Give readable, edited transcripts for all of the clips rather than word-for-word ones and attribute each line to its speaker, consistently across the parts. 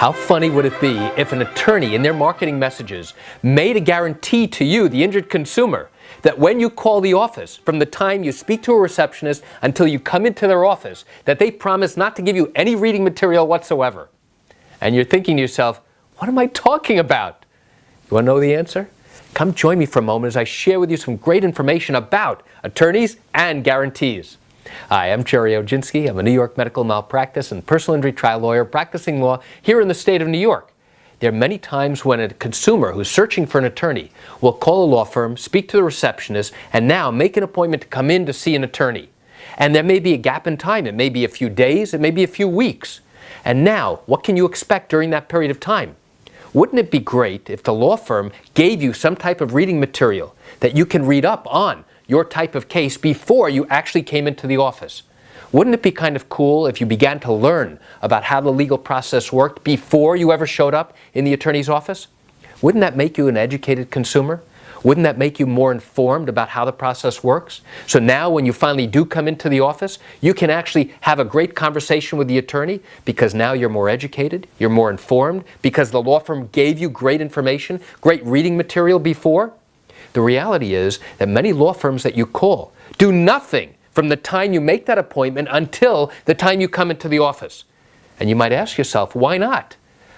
Speaker 1: How funny would it be if an attorney in their marketing messages made a guarantee to you, the injured consumer, that when you call the office, from the time you speak to a receptionist until you come into their office, that they promise not to give you any reading material whatsoever? And you're thinking to yourself, what am I talking about? You want to know the answer? Come join me for a moment as I share with you some great information about attorneys and guarantees. Hi, I'm Gerry Oginski. I'm a New York medical malpractice and personal injury trial lawyer practicing law here in the state of New York. There are many times when a consumer who's searching for an attorney will call a law firm, speak to the receptionist, and now make an appointment to come in to see an attorney. And there may be a gap in time. It may be a few days. It may be a few weeks. And now, what can you expect during that period of time? Wouldn't it be great if the law firm gave you some type of reading material that you can read up on your type of case before you actually came into the office? Wouldn't it be kind of cool if you began to learn about how the legal process worked before you ever showed up in the attorney's office? Wouldn't that make you an educated consumer? Wouldn't that make you more informed about how the process works? So now when you finally do come into the office, you can actually have a great conversation with the attorney because now you're more educated, you're more informed, because the law firm gave you great information, great reading material before. The reality is that many law firms that you call do nothing from the time you make that appointment until the time you come into the office. And you might ask yourself, why not?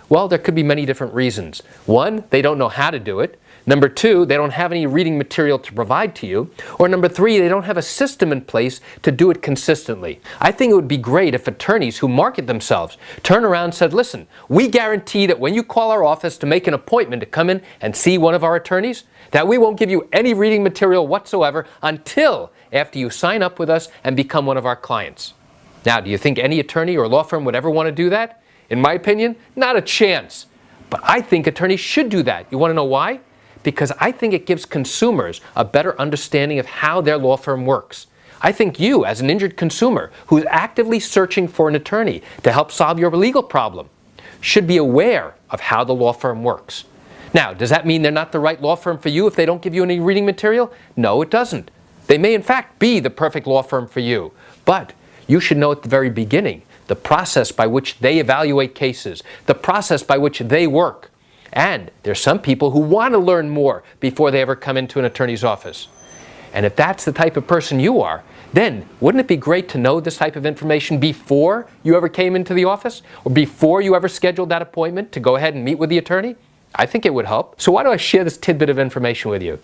Speaker 1: Well, there could be many different reasons. One, they don't know how to do it. Number two, they don't have any reading material to provide to you. Or number three, they don't have a system in place to do it consistently. I think it would be great if attorneys who market themselves turn around and said, listen, we guarantee that when you call our office to make an appointment to come in and see one of our attorneys, that we won't give you any reading material whatsoever until after you sign up with us and become one of our clients. Now, do you think any attorney or law firm would ever want to do that? In my opinion, not a chance. But I think attorneys should do that. You want to know why? Because I think it gives consumers a better understanding of how their law firm works. I think you, as an injured consumer who's actively searching for an attorney to help solve your legal problem, should be aware of how the law firm works. Now, does that mean they're not the right law firm for you if they don't give you any reading material? No, it doesn't. They may in fact be the perfect law firm for you, but you should know at the very beginning the process by which they evaluate cases, the process by which they work. And there's some people who want to learn more before they ever come into an attorney's office. And if that's the type of person you are, then wouldn't it be great to know this type of information before you ever came into the office? Or before you ever scheduled that appointment to go ahead and meet with the attorney? I think it would help. So why do I share this tidbit of information with you?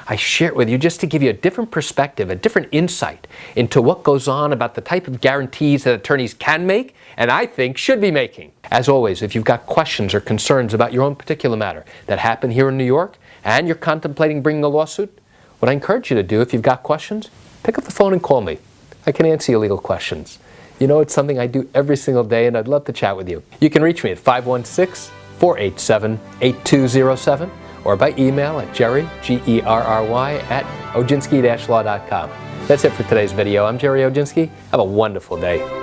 Speaker 1: I share it with you just to give you a different perspective, a different insight into what goes on about the type of guarantees that attorneys can make and I think should be making. As always, if you've got questions or concerns about your own particular matter that happened here in New York and you're contemplating bringing a lawsuit, what I encourage you to do if you've got questions, pick up the phone and call me. I can answer your legal questions. You know, it's something I do every single day and I'd love to chat with you. You can reach me at 516-487-8207 or by email at Gerry, Gerry, at oginski-law.com. That's it for today's video. I'm Gerry Oginski. Have a wonderful day.